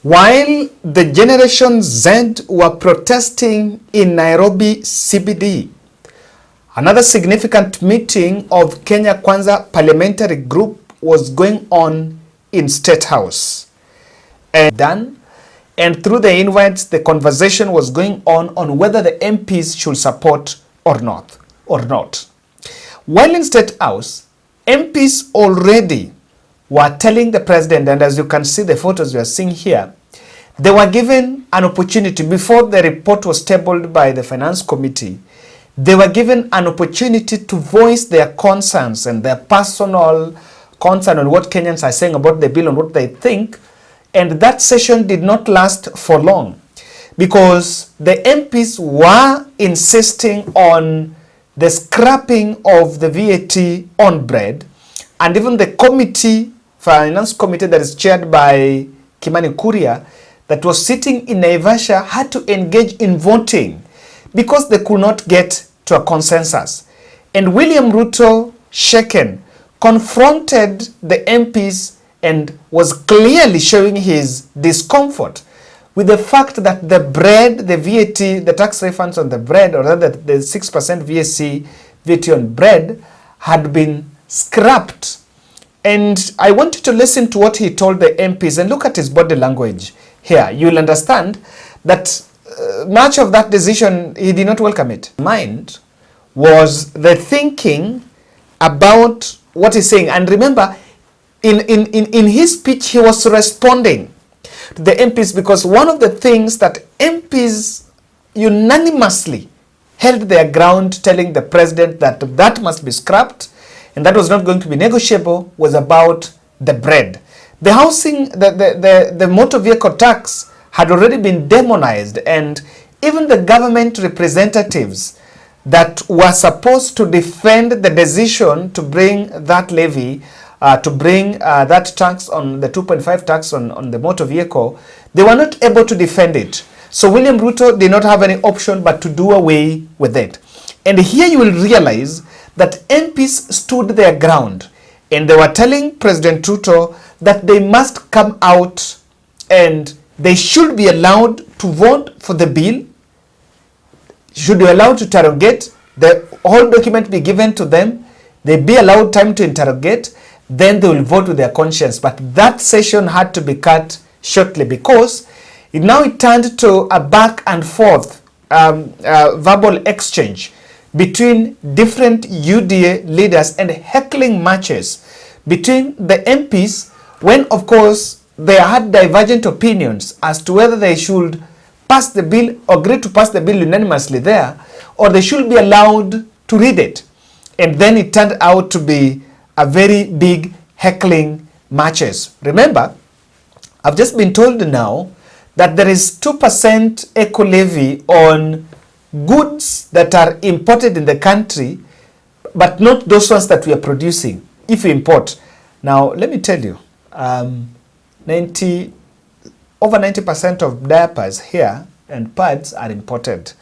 While the Generation Z were protesting in Nairobi CBD, another significant meeting of Kenya Kwanza Parliamentary Group was going on in State House. And through the invites, the conversation was going on whether the MPs should support or not. While in State House, MPs already were telling the president, and as you can see the photos we are seeing here, they were given an opportunity before the report was tabled by the Finance Committee. They were given an opportunity to voice their concerns and their personal concern on what Kenyans are saying about the bill and what they think. And that session did not last for long because the MPs were insisting on the scrapping of the VAT on bread, and even the Finance Committee that is chaired by Kimani Kuria that was sitting in Naivasha had to engage in voting because they could not get to a consensus. And William Ruto, shaken, confronted the MPs and was clearly showing his discomfort with the fact that the bread, the VAT, the tax refunds on the bread, or rather the 6% VAT on bread had been scrapped. And I want you to listen to what he told the MPs and look at his body language here. You'll understand that much of that decision, he did not welcome it. Mind was the thinking about what he's saying. And remember, in his speech, he was responding to the MPs because one of the things that MPs unanimously held their ground telling the president that must be scrapped and that was not going to be negotiable was about the bread. The housing, the motor vehicle tax had already been demonized, and even the government representatives that were supposed to defend the decision to bring that levy, to bring that tax on the 2.5 tax on the motor vehicle, they were not able to defend it. So William Ruto did not have any option but to do away with it. And here you will realize that MPs stood their ground and they were telling President Ruto that they must come out and they should be allowed to vote for the bill, should be allowed to interrogate, the whole document be given to them, they be allowed time to interrogate, then they will vote with their conscience. But that session had to be cut shortly because it turned to a back and forth verbal exchange between different UDA leaders and heckling matches between the MPs when, of course, they had divergent opinions as to whether they should pass the bill, agree to pass the bill unanimously there, or they should be allowed to read it. And then it turned out to be a very big heckling matches. Remember, I've just been told now that there is 2% eco levy on goods that are imported in the country, but not those ones that we are producing if we import. Now, let me tell you, over 90% of diapers here and pads are imported.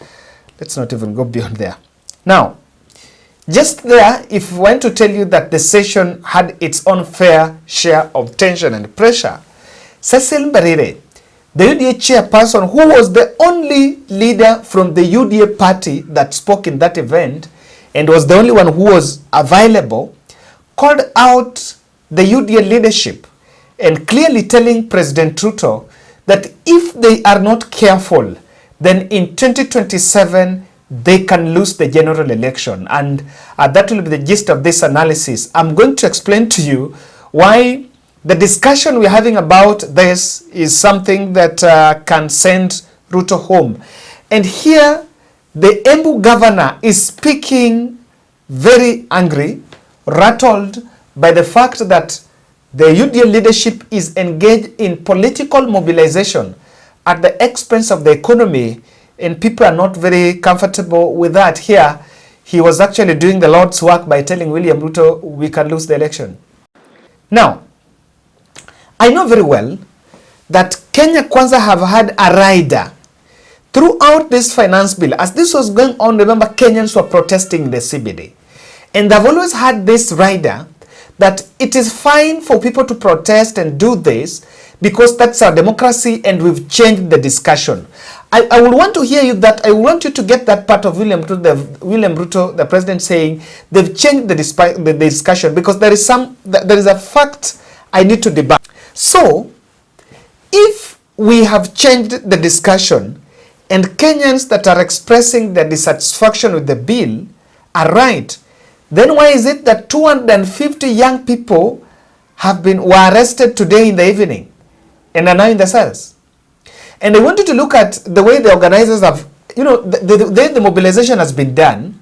Let's not even go beyond there. Now, just there, if we want to tell you that the session had its own fair share of tension and pressure, Cecil Mbarire, the UDA chairperson, who was the only leader from the UDA party that spoke in that event and was the only one who was available, called out the UDA leadership and clearly telling President Ruto that if they are not careful, then in 2027, they can lose the general election. And that will be the gist of this analysis. I'm going to explain to you why the discussion we're having about this is something that can send Ruto home. And here, the Embu governor is speaking very angry, rattled by the fact that the UDA leadership is engaged in political mobilization at the expense of the economy, and people are not very comfortable with that. Here, he was actually doing the Lord's work by telling William Ruto, we can lose the election. Now, I know very well that Kenya Kwanza have had a rider throughout this finance bill. As this was going on, remember, Kenyans were protesting in the CBD. And they've always had this rider that it is fine for people to protest and do this because that's our democracy and we've changed the discussion. I would want to hear you that, I want you to get that part of William Ruto, the president, saying they've changed the discussion, because there is a fact I need to debunk. So, if we have changed the discussion and Kenyans that are expressing their dissatisfaction with the bill are right, then why is it that 250 young people were arrested today in the evening and are now in the cells? And I want you to look at the way the organizers have, the mobilization has been done.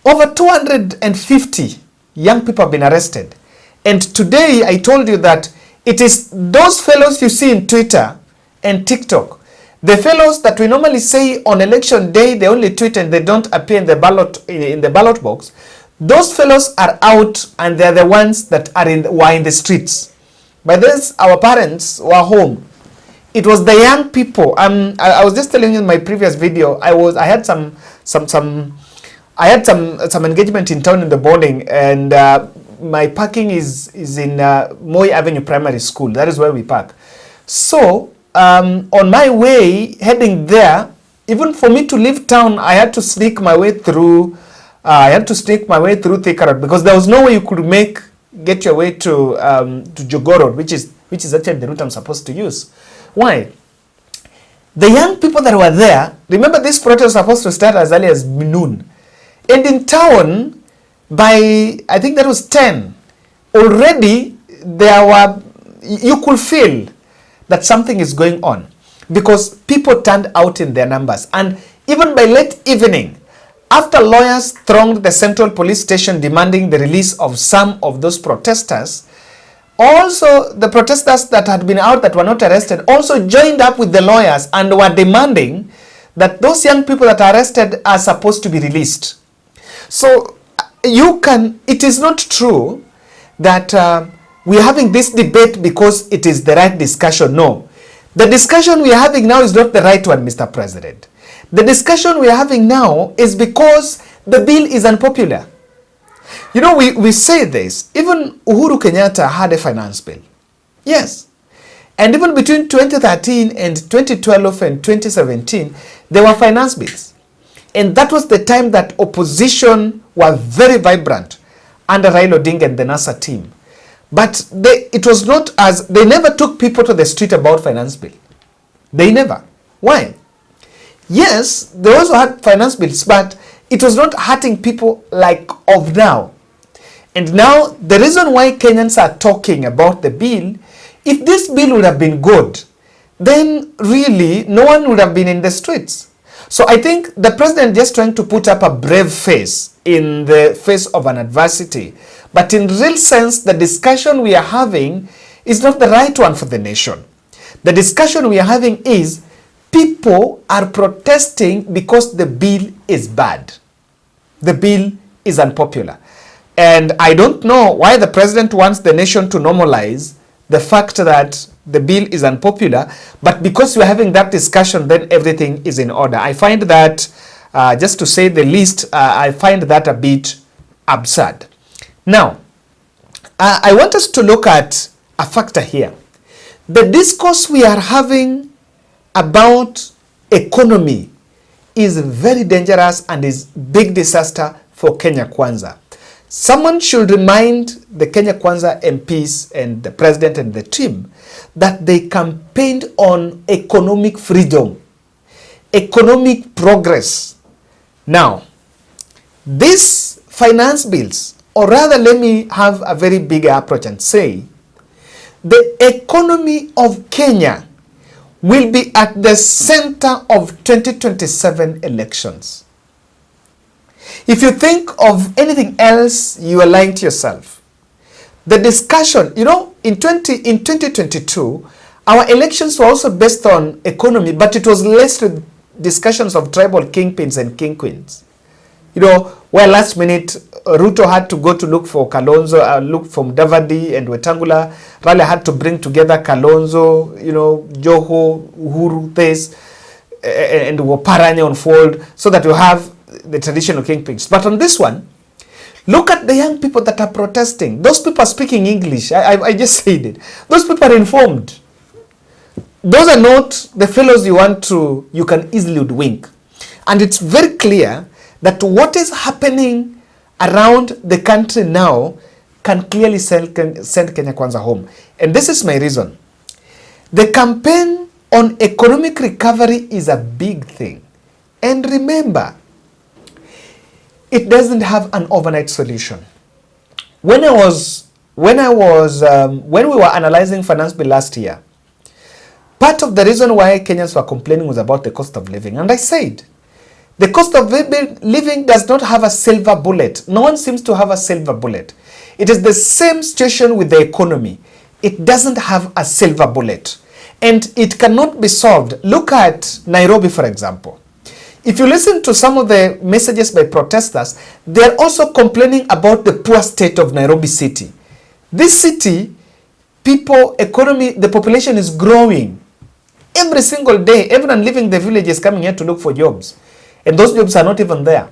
Over 250 young people have been arrested. And today I told you that it is those fellows you see in Twitter and TikTok, the fellows that we normally say on election day they only tweet and they don't appear in the ballot box. Those fellows are out and they're the ones that were in the streets. By this, our parents were home. It was the young people. I was just telling you in my previous video. I had some engagement in town in the morning, and my parking is in Moi Avenue Primary School. That is where we park. So on my way heading there, even for me to leave town, I had to sneak my way through. Thika Road, because there was no way you could get your way to Jogoo Road, which is actually the route I'm supposed to use. Why? The young people that were there, remember this protest was supposed to start as early as noon. And in town, by, I think that was 10, already you could feel that something is going on, because people turned out in their numbers. And even by late evening, after lawyers thronged the Central Police Station demanding the release of some of those protesters, also the protesters that had been out that were not arrested also joined up with the lawyers and were demanding that those young people that are arrested are supposed to be released. So it is not true that we're having this debate because it is the right discussion. No. The discussion we are having now is not the right one, Mr. President. The discussion we are having now is because the bill is unpopular. We say this. Even Uhuru Kenyatta had a finance bill. Yes. And even between 2013 and 2012 and 2017, there were finance bills. And that was the time that opposition were very vibrant under Raila Odinga and the NASA team. But it was not they never took people to the street about finance bill. They never. Why? Yes, they also had finance bills, but it was not hurting people like of now. And now, the reason why Kenyans are talking about the bill, if this bill would have been good, then really no one would have been in the streets. So I think the president just trying to put up a brave face in the face of an adversity. But in real sense, the discussion we are having is not the right one for the nation. The discussion we are having is people are protesting because the bill is bad. The bill is unpopular. And I don't know why the president wants the nation to normalize the fact that the bill is unpopular, but because we're having that discussion, then everything is in order. I find that, just to say the least, I find that a bit absurd. Now, I want us to look at a factor here. The discourse we are having about economy is very dangerous and is big disaster for Kenya Kwanza. Someone should remind the Kenya Kwanza MPs and the president and the team that they campaigned on economic freedom, economic progress. Now, these finance bills, or rather let me have a very big approach and say, the economy of Kenya will be at the center of 2027 elections. If you think of anything else, you are lying to yourself. The discussion, in 2022, our elections were also based on economy, but it was less with discussions of tribal kingpins and kingqueens. Where last minute, Ruto had to go to look for Kalonzo, look from Davadi and Wetangula. Raila had to bring together Kalonzo, Joho, Uhuru, this, and Woparanya unfold, so that you have the traditional kingpins. But on this one, look at the young people that are protesting. Those people are speaking English. I just said it. Those people are informed. Those are not the fellows you can easily wink. And it's very clear that what is happening around the country now can clearly send Kenya Kwanza home. And this is my reason. The campaign on economic recovery is a big thing. And remember, it doesn't have an overnight solution. When we were analyzing finance bill last year, part of the reason why Kenyans were complaining was about the cost of living. And I said, the cost of living does not have a silver bullet. No one seems to have a silver bullet. It is the same situation with the economy. It doesn't have a silver bullet. And it cannot be solved. Look at Nairobi, for example. If you listen to some of the messages by protesters, they're also complaining about the poor state of Nairobi city. This city, the population is growing. Every single day, everyone living the village is coming here to look for jobs. And those jobs are not even there.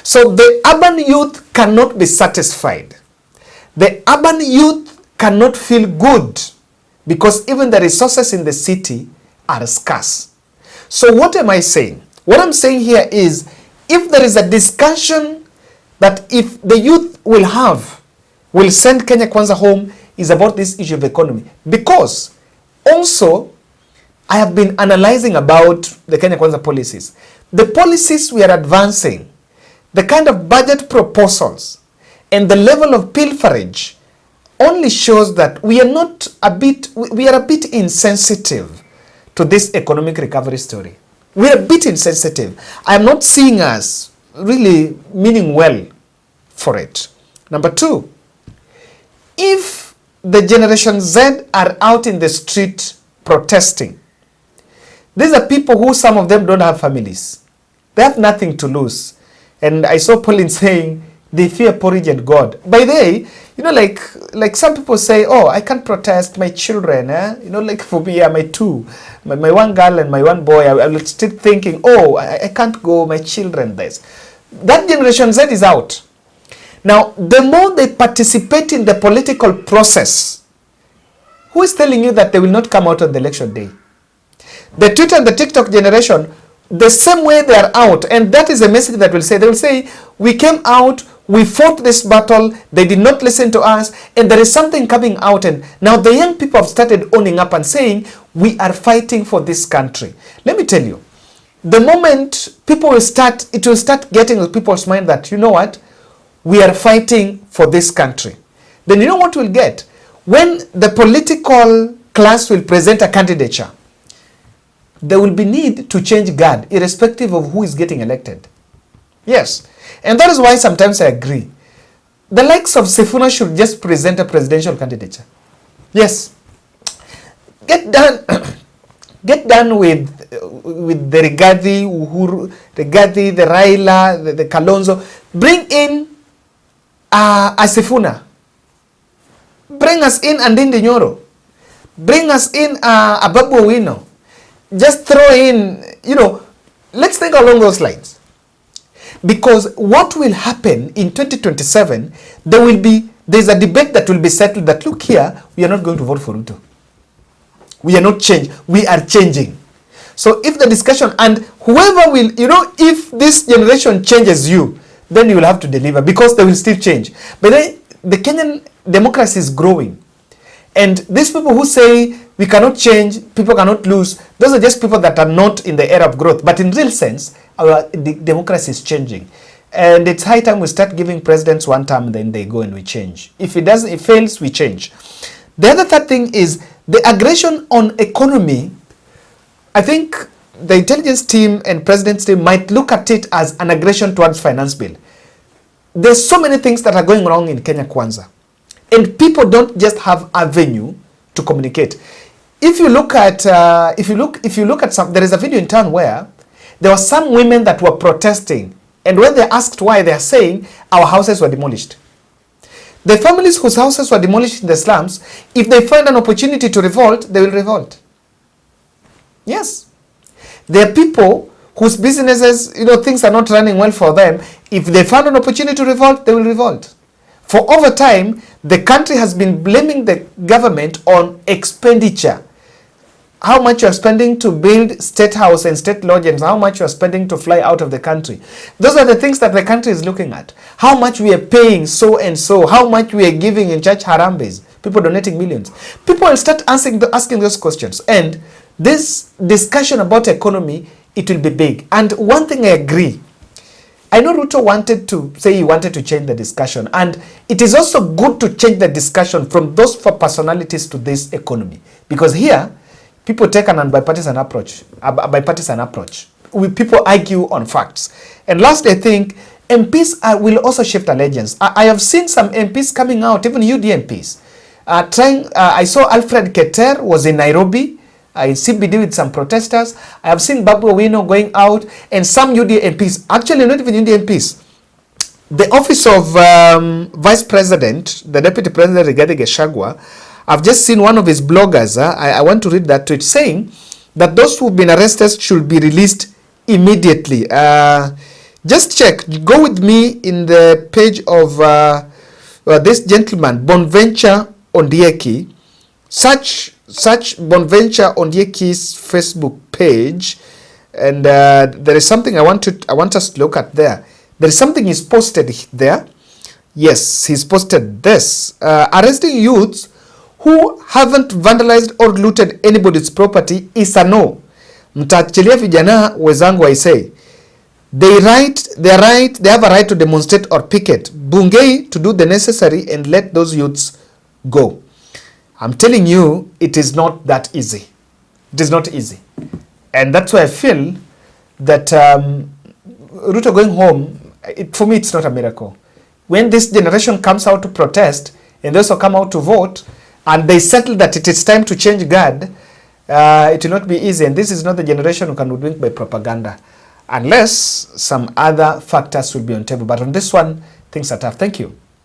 So the urban youth cannot be satisfied. The urban youth cannot feel good because even the resources in the city are scarce. So what am I saying? What I'm saying here is, if there is a discussion that if the youth will send Kenya Kwanza home, is about this issue of economy. Because also, I have been analyzing about the Kenya Kwanza policies. The policies we are advancing, the kind of budget proposals, and the level of pilferage only shows that we are a bit insensitive to this economic recovery story. We are a bit insensitive. I am not seeing us really meaning well for it. Number two, if the Generation Z are out in the street protesting, these are people who, some of them don't have families. They have nothing to lose. And I saw Pauline saying they fear porridge and God. By the way, like some people say, oh, I can't protest, my children, like for me, my two, my one girl and my one boy, I will still thinking, oh, I can't go, my children, this. That Generation Z is out. Now, the more they participate in the political process, who is telling you that they will not come out on the election day? The Twitter and the TikTok generation, the same way they are out, and that is a message that they will say, we came out, we fought this battle, they did not listen to us, and there is something coming out. And now the young people have started owning up and saying, we are fighting for this country. Let me tell you, the moment it will start getting in people's mind that, you know what, we are fighting for this country. Then you know what we'll get? When the political class will present a candidature, there will be need to change guard, irrespective of who is getting elected. Yes. And that is why sometimes I agree. The likes of Sifuna should just present a presidential candidature. Yes. Get done with the Rigathi, Uhuru, the Raila, the Kalonzo. Bring in a Sifuna. Bring us in Andindi Nyoro. Bring us in a Babu Owino. Just throw in, let's think along those lines. Because what will happen in 2027, there's a debate that will be settled that, look here, we are not going to vote for Ruto. We are not changing. We are changing. So if the discussion, and whoever will, if this generation changes you, then you will have to deliver because they will still change. But then the Kenyan democracy is growing. And these people who say we cannot change, people cannot lose, those are just people that are not in the era of growth. But in real sense, our democracy is changing. And it's high time we start giving presidents one term, then they go and we change. If it fails, we change. The other third thing is the aggression on economy. I think the intelligence team and president's team might look at it as an aggression towards finance bill. There's so many things that are going wrong in Kenya Kwanza. And people don't just have avenue to communicate. If you look at some, there is a video in town where there were some women that were protesting, and when they asked why, they are saying our houses were demolished. The families whose houses were demolished in the slums, if they find an opportunity to revolt, they will revolt. Yes. There are people whose businesses, things are not running well for them. If they found an opportunity to revolt, they will revolt. For over time, the country has been blaming the government on expenditure. how much you are spending to build state house and state lodge, and how much you are spending to fly out of the country. Those are the things that the country is looking at. How much we are paying so and so, how much we are giving in church harambes, people donating millions. People will start asking those questions. And this discussion about economy, it will be big. And one thing I agree, I know Ruto wanted to say he wanted to change the discussion, and it is also good to change the discussion from those four personalities to this economy, because here people take an bipartisan approach. People argue on facts. And last, I think MPs will also shift allegiance. I have seen some MPs coming out, even UDA MPs, I saw Alfred Keter was in Nairobi, in CBD with some protesters. I have seen Babu Owino going out, and some UDA MPs, actually not even UDA MPs. The office of Vice President, the Deputy President Rigathi Gachagua, I've just seen one of his bloggers, I want to read that tweet, saying that those who've been arrested should be released immediately. Just check, go with me in the page of this gentleman, Bonventure Ondieki. Search Bonventure Ondieki's Facebook page, and there is something I want us to look at there. There is something he's posted there. Yes, he's posted this. Arresting youths who haven't vandalized or looted anybody's property is a no. Mtaachilia vijana wezangu I say. They have a right to demonstrate or picket. Bungei to do the necessary and let those youths go. I'm telling you, it is not that easy. It is not easy. And that's why I feel that Ruto going home, for me, it's not a miracle. When this generation comes out to protest, and they also come out to vote, and they settle that it is time to change guard, it will not be easy. And this is not the generation who can do it by propaganda, unless some other factors will be on table. But on this one, things are tough. Thank you.